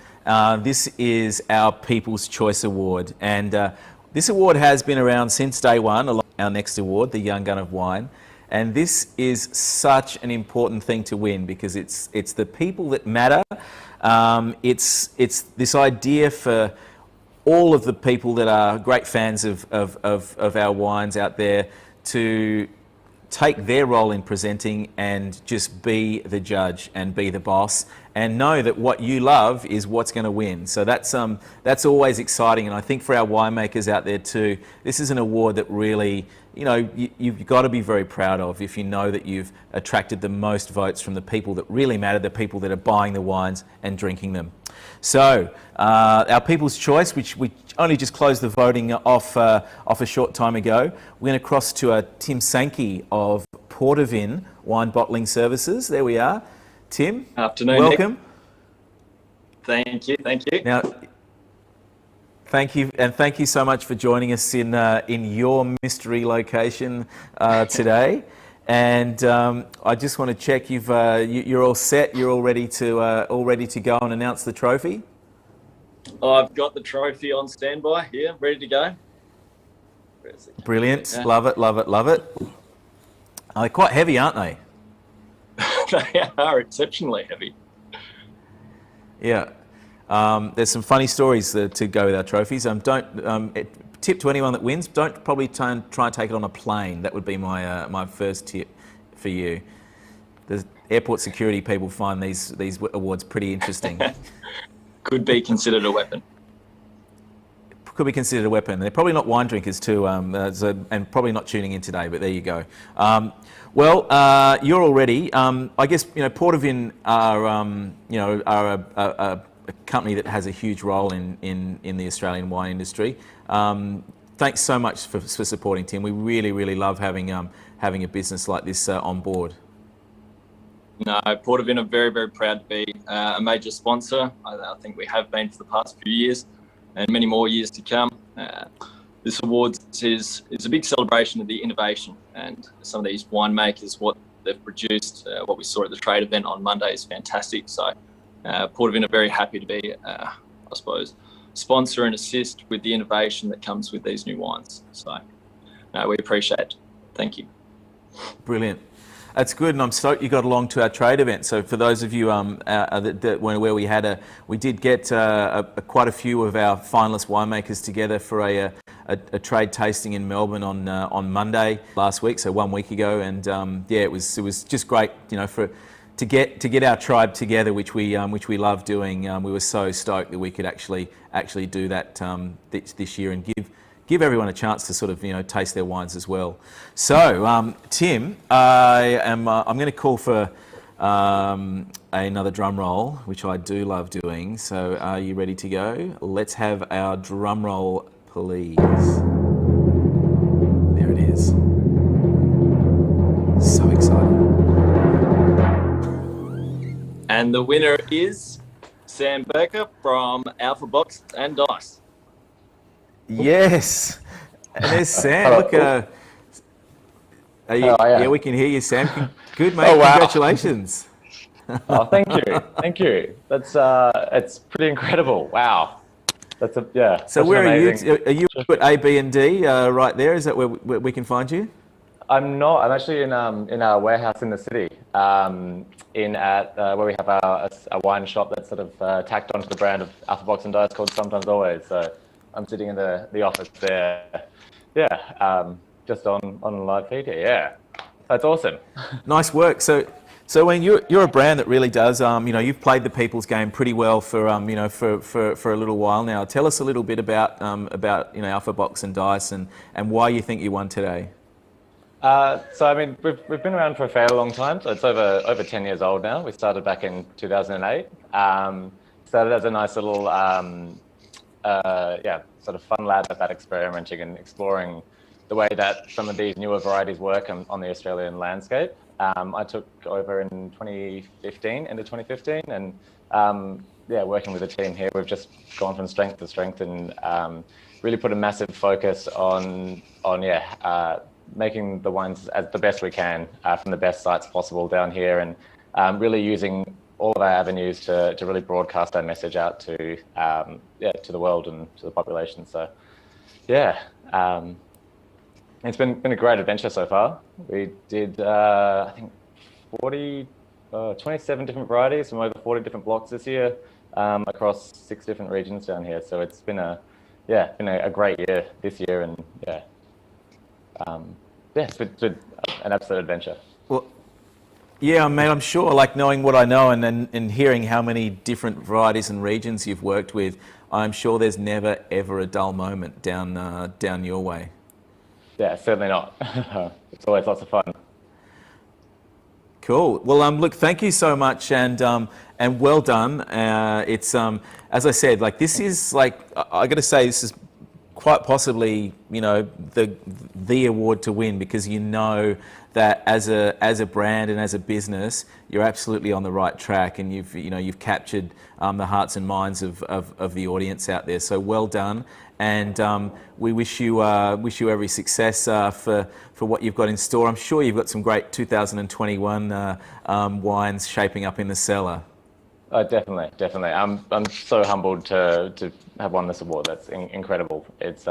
This is our People's Choice Award, and this award has been around since day one, along with our next award, the Young Gun of Wine. And this is such an important thing to win because it's the people that matter. It's this idea for all of the people that are great fans of our wines out there to take their role in presenting and just be the judge and be the boss and know that what you love is what's going to win. So that's always exciting, and I think for our winemakers out there too, this is an award that really, you've got to be very proud of if you know that you've attracted the most votes from the people that really matter, the people that are buying the wines and drinking them. So our People's Choice, which we only just closed the voting off a short time ago, we're going to cross to Tim Sankey of Portervin Wine Bottling Services. There we are. Tim, afternoon. Welcome. Nick. Thank you. Now, thank you so much for joining us in your mystery location today. And I just want to check you're all set. You're all ready to go and announce the trophy. I've got the trophy on standby here, ready to go. Brilliant. Yeah. Love it. They're quite heavy, aren't they? They are exceptionally heavy. Yeah. There's some funny stories to go with our trophies. Tip to anyone that wins: don't probably try and take it on a plane. That would be my first tip for you. The airport security people find these awards pretty interesting. Could be considered a weapon. could be considered a weapon. They're probably not wine drinkers too, and probably not tuning in today. But there you go. You're already. I guess Portervin are a company that has a huge role in the Australian wine industry. Thanks so much for supporting, Tim. We really love having a business like this on board. No, Portervin are very proud to be a major sponsor. I think we have been for the past few years and many more years to come. This award is a big celebration of the innovation, and some of these winemakers, what they've produced, what we saw at the trade event on Monday is fantastic. So Portervin are very happy to be, I suppose, sponsor and assist with the innovation that comes with these new wines. So we appreciate it. Thank you. Brilliant. That's good, and I'm stoked you got along to our trade event. So for those of you where we did get quite a few of our finalist winemakers together for a trade tasting in Melbourne on Monday last week, so 1 week ago, and it was just great, to get our tribe together, which we love doing. We were so stoked that we could actually do that this year and give everyone a chance to sort of taste their wines as well. So Tim, I'm going to call for another drum roll, which I do love doing. So are you ready to go? Let's have our drum roll, please. There it is. So exciting. And the winner is Sam Baker from Alpha Box and Dice. Yes, and there's Sam. Look, yeah, we can hear you, Sam. Good, mate. Oh, wow. Congratulations. Oh, thank you. That's it's pretty incredible. Wow, So where are you? Are you at A, B, and D right there? Is that where we can find you? I'm not. I'm actually in our warehouse in the city. Where we have a wine shop that's sort of tacked onto the brand of Alpha Box and Dice called Sometimes Always. So I'm sitting in the office there. Just on live feed here. Yeah, that's awesome. Nice work. So when you're a brand that really does, you've played the people's game pretty well for for a little while now. Tell us a little bit about Alpha Box and Dice and why you think you won today. So I mean, we've been around for a fairly long time. So it's over 10 years old now. We started back in 2008. Started as a nice little sort of fun lab at that, experimenting and exploring the way that some of these newer varieties work on the Australian landscape. I took over in 2015, end of 2015, and working with the team here, we've just gone from strength to strength and really put a massive focus on making the wines as the best we can from the best sites possible down here, and really using all of our avenues to really broadcast our message out to the world and to the population. So it's been a great adventure so far. We did I think 27 different varieties from over 40 different blocks this year across 6 different regions down here. So it's been a great year this year, and it's been an absolute adventure. Well, yeah, mate, I'm sure, like knowing what I know and hearing how many different varieties and regions you've worked with, I'm sure there's never, ever a dull moment down your way. Yeah, certainly not. It's always lots of fun. Cool. Well, look, thank you so much, and well done. It's as I said, like this is like I got to say, this is quite possibly the award to win, because that as a brand and as a business, you're absolutely on the right track, and you've captured the hearts and minds of the audience out there. So well done, and we wish you every success for what you've got in store. I'm sure you've got some great 2021 wines shaping up in the cellar. Definitely. I'm so humbled to have won this award. That's incredible. It's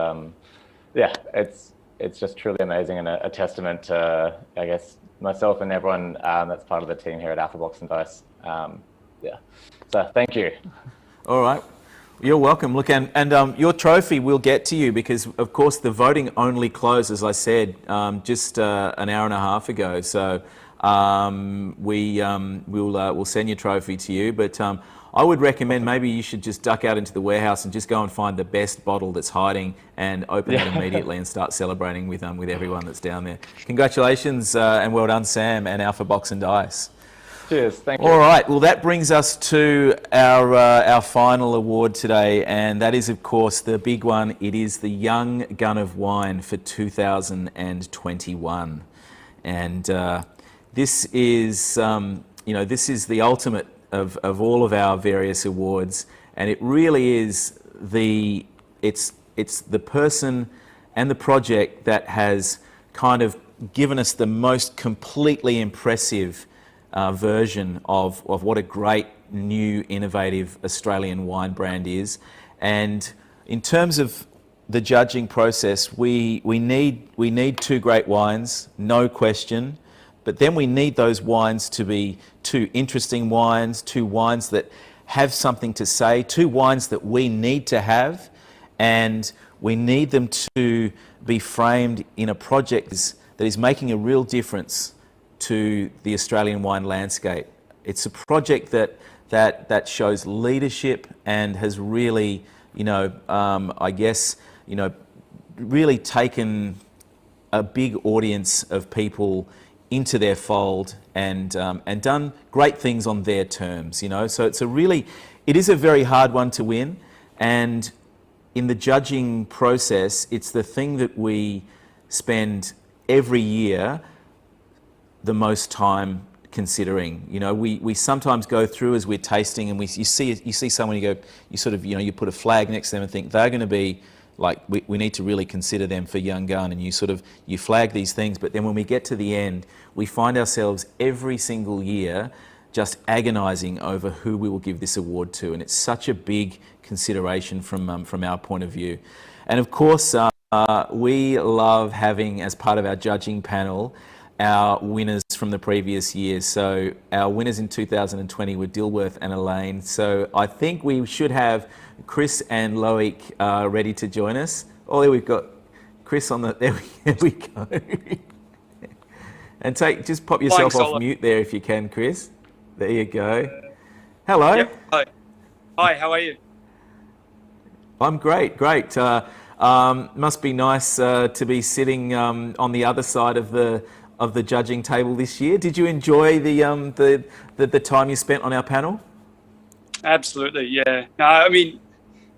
it's just truly amazing, and a testament to, I guess, myself and everyone that's part of the team here at Alpha Box and Dice. So thank you. All right. You're welcome. Look, and your trophy will get to you, because, of course, the voting only closed, as I said, just an hour and a half ago. So we'll send your trophy to you. But I would recommend maybe you should just duck out into the warehouse and just go and find the best bottle that's hiding and open it immediately and start celebrating with everyone that's down there. Congratulations and well done, Sam and Alpha Box and Dice. Cheers, thank you. All right, well that brings us to our final award today, and that is of course the big one. It is the Young Gun of Wine for 2021, and this is this is the ultimate of all of our various awards, and it really is it's the person and the project that has kind of given us the most completely impressive version of what a great new innovative Australian wine brand is. And in terms of the judging process, we need two great wines, no question. But then we need those wines to be two interesting wines, two wines that have something to say, two wines that we need to have, and we need them to be framed in a project that is making a real difference to the Australian wine landscape. It's a project that shows leadership and has really, really taken a big audience of people into their fold and done great things on their terms, So it is a very hard one to win, and in the judging process, it's the thing that we spend every year the most time considering. We sometimes go through as we're tasting, and you see someone, you put a flag next to them and think they're going to be like, we need to really consider them for Young Gun, and you flag these things, but then when we get to the end, we find ourselves every single year just agonising over who we will give this award to, and it's such a big consideration from our point of view. And of course, we love having, as part of our judging panel, our winners from the previous year. So our winners in 2020 were Dilworth and Elaine. So I think we should have Chris and Loic ready to join us. Oh, there we've got Chris on the, there we go. And just pop yourself off mute there if you can, Chris. There you go. Hello. Yep. Hi, how are you? I'm great. Must be nice to be sitting on the other side of the judging table this year. Did you enjoy the time you spent on our panel? Absolutely, yeah. No, I mean,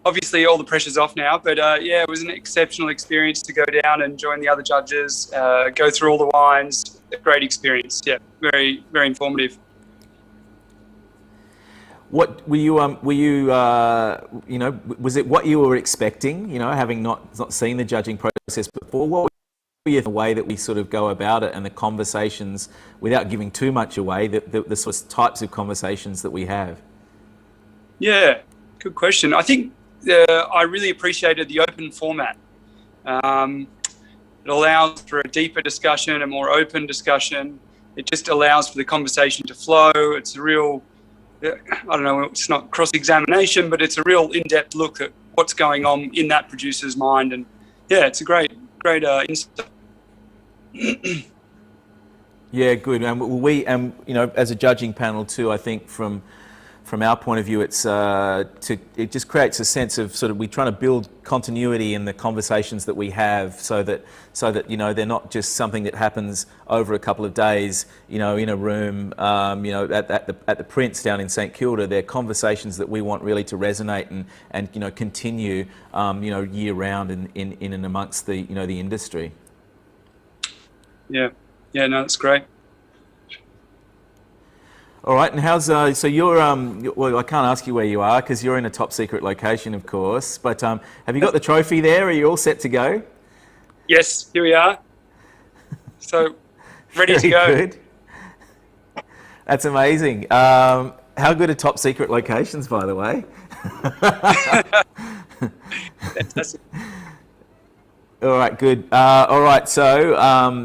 obviously all the pressure's off now, but yeah, it was an exceptional experience to go down and join the other judges, go through all the wines. A great experience, yeah. Very, very informative. What were you? Was it what you were expecting? Having not seen the judging process before, what were the way that we sort of go about it and the conversations, without giving too much away, the sort of types of conversations that we have? Yeah, good question. I think I really appreciated the open format. It allows for a deeper discussion, a more open discussion. It just allows for the conversation to flow. It's a real, I don't know, it's not cross-examination, but it's a real in-depth look at what's going on in that producer's mind. And yeah, it's a great insight. Yeah, good. And as a judging panel too, I think from our point of view, it just creates a sense of we're trying to build continuity in the conversations that we have, so that they're not just something that happens over a couple of days, in a room, at the Prince down in St Kilda. They're conversations that we want really to resonate and continue, year round in and amongst the the industry. Yeah, no, that's great. All right, and how's so you're well, I can't ask you where you are because you're in a top secret location, of course. But have you got the trophy there? Are you all set to go? Yes, here we are. So ready to go. Good. That's amazing. How good are top secret locations, by the way? Fantastic. All right, good. All right, so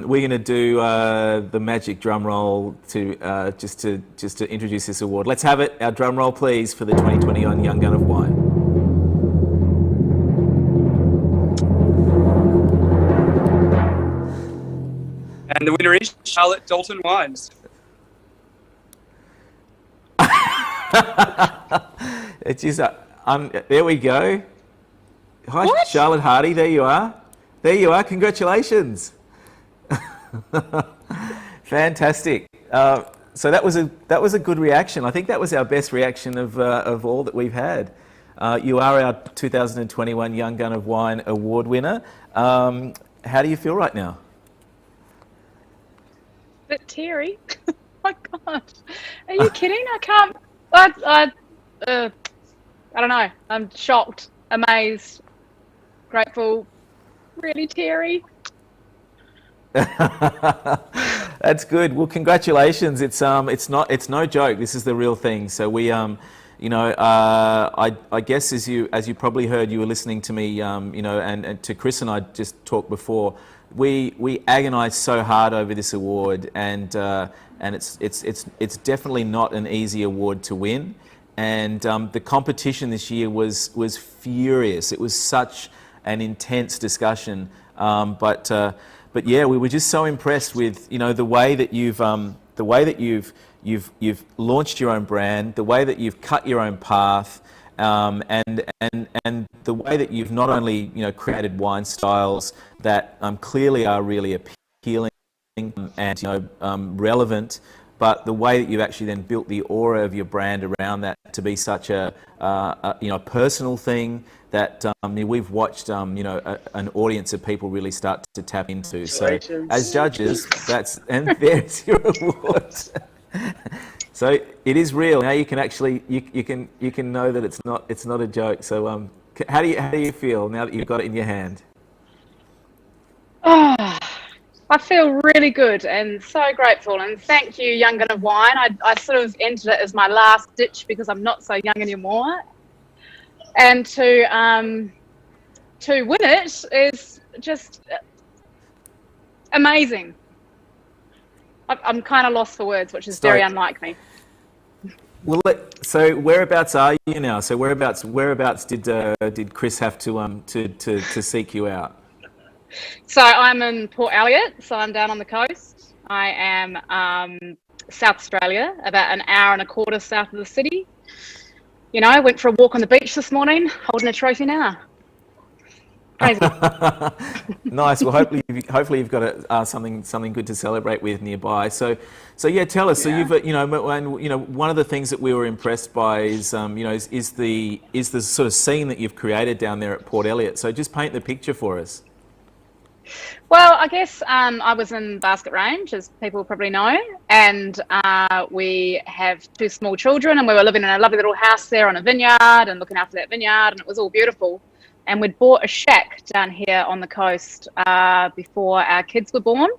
we're going to do the magic drum roll to just to introduce this award. Let's have it. Our drum roll, please, for the 2021 Young Gun of Wine. And the winner is Charlotte Dalton Wines. It's just, there we go. Hi, What? Charlotte Hardy. There you are. There you are. Congratulations. Fantastic. So that was a good reaction. I think that was our best reaction of all that we've had. You are our 2021 Young Gun of Wine Award winner. How do you feel right now? Bit teary. Oh my God. Are you kidding? I can't. I don't know. I'm shocked, amazed, grateful, really teary. That's good. Well, congratulations. It's no joke. This is the real thing. So we I guess as you probably heard, you were listening to me, and to Chris and I just talked before. We agonised so hard over this award, and it's definitely not an easy award to win. And the competition this year was furious. It was such an intense discussion, but yeah, we were just so impressed with the way that you've launched your own brand, the way that you've cut your own path, and the way that you've not only created wine styles that clearly are really appealing and relevant, but the way that you've actually then built the aura of your brand around that to be such a personal thing that we've watched an audience of people really start to tap into. So as judges, there's your award. So it is real. Now you can actually you can know that it's not a joke. So how do you feel now that you've got it in your hand? I feel really good and so grateful, and thank you, Young Gun of Wine. I sort of entered it as my last ditch because I'm not so young anymore, and to win it is just amazing. I'm kind of lost for words, which is very unlike me. Well, so whereabouts are you now? So whereabouts did Chris have to seek you out? So I'm in Port Elliot, so I'm down on the coast. I am South Australia, about an hour and a quarter south of the city. I went for a walk on the beach this morning, holding a trophy now. Crazy. Nice. Well, hopefully you've got something good to celebrate with nearby. So yeah, tell us. Yeah. So you've one of the things that we were impressed by is is the sort of scene that you've created down there at Port Elliot. So just paint the picture for us. Well, I guess I was in Basket Range, as people probably know, and we have 2 small children, and we were living in a lovely little house there on a vineyard and looking after that vineyard, and it was all beautiful. And we'd bought a shack down here on the coast before our kids were born,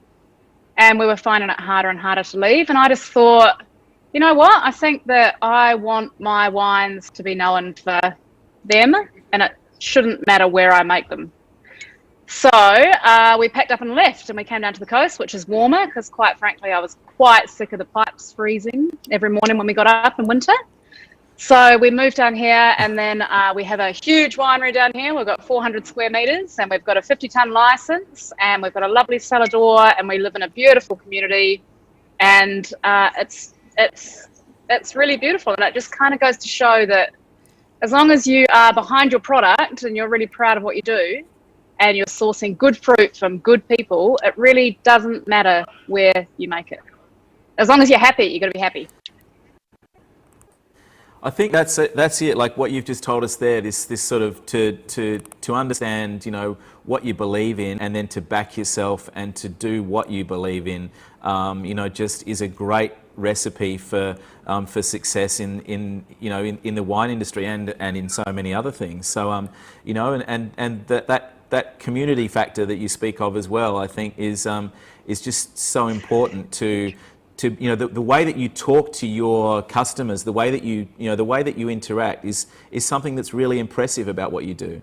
and we were finding it harder and harder to leave. And I just thought, you know what? I think that I want my wines to be known for them, and it shouldn't matter where I make them. So we packed up and left, and we came down to the coast, which is warmer because, quite frankly, I was quite sick of the pipes freezing every morning when we got up in winter. So we moved down here, and then we have a huge winery down here. We've got 400 square metres, and we've got a 50-tonne licence, and we've got a lovely cellar door, and we live in a beautiful community, and it's really beautiful. And it just kind of goes to show that as long as you are behind your product and you're really proud of what you do, and you're sourcing good fruit from good people, it really doesn't matter where you make it. As long as you're happy, you've got to be happy. I think that's it. Like what you've just told us there, this sort of to understand, what you believe in, and then to back yourself and to do what you believe in, just is a great recipe for success in the wine industry and in so many other things. So and that community factor that you speak of as well, I think is just so important to the way that you talk to your customers, the way that you interact is something that's really impressive about what you do.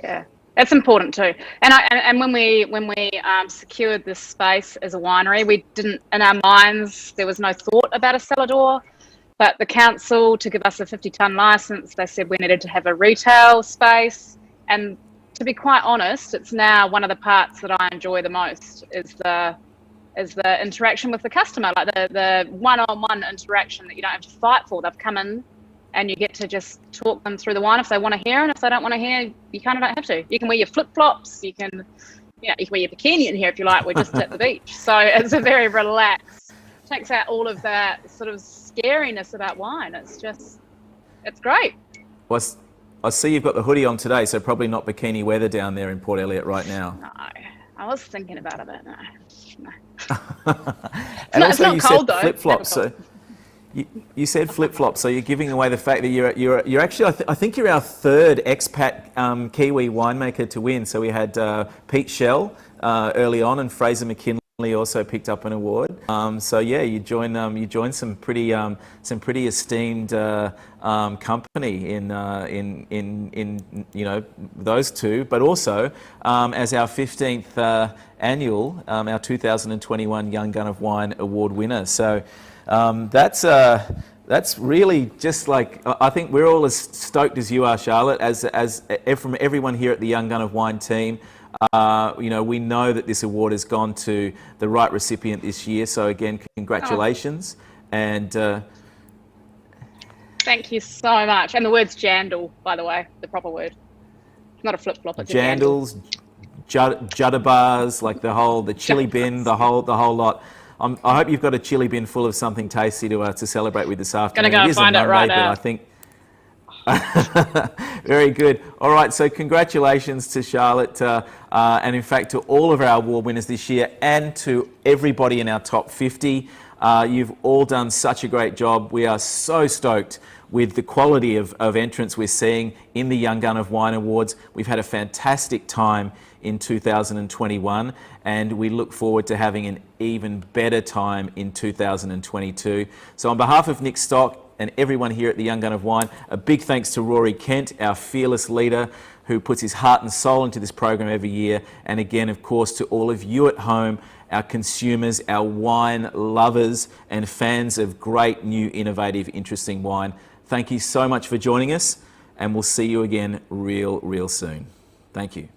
Yeah, that's important too. And when we secured this space as a winery, we didn't, in our minds, there was no thought about a cellar door. But the council, to give us a 50-tonne licence, they said we needed to have a retail space. And to be quite honest, it's now one of the parts that I enjoy the most is the interaction with the customer, like the one-on-one interaction that you don't have to fight for. They've come in and you get to just talk them through the wine if they want to hear, and if they don't want to hear, you kind of don't have to. You can wear your flip-flops, you can wear your bikini in here if you like. We're just at the beach. So it's a very relaxed, takes out all of that sort of scariness about wine. It's great. Well, I see you've got the hoodie on today, so probably not bikini weather down there in Port Elliot right now. No, I was thinking about it, but no. And it's also not you cold, said though. flip-flops. So you said flip-flops, so you're giving away the fact that you're actually, I think you're our third expat Kiwi winemaker to win. So we had Pete Shell early on, and Fraser McKinley also picked up an award. So yeah, you joined some pretty esteemed company in those two, but also as our 15th annual, our 2021 Young Gun of Wine Award winner. So that's really just like, I think we're all as stoked as you are, Charlotte, as from everyone here at the Young Gun of Wine team. We know that this award has gone to the right recipient this year. So again, congratulations. And thank you so much. And the word's jandal, by the way, the proper word. It's not a flip-flop, it's jandals, judderbars, like the chili bin, the whole lot. I hope you've got a chili bin full of something tasty to celebrate with this afternoon. Gonna go find it right now. I think. Very good. All right, so congratulations to Charlotte, and in fact to all of our award winners this year, and to everybody in our top 50. You've all done such a great job. We are so stoked with the quality of entrants we're seeing in the Young Gun of Wine Awards. We've had a fantastic time in 2021, and we look forward to having an even better time in 2022. So on behalf of Nick Stock and everyone here at the Young Gun of Wine, a big thanks to Rory Kent, our fearless leader, who puts his heart and soul into this program every year. And again, of course, to all of you at home, our consumers, our wine lovers and fans of great, new, innovative, interesting wine. Thank you so much for joining us, and we'll see you again real soon. Thank you.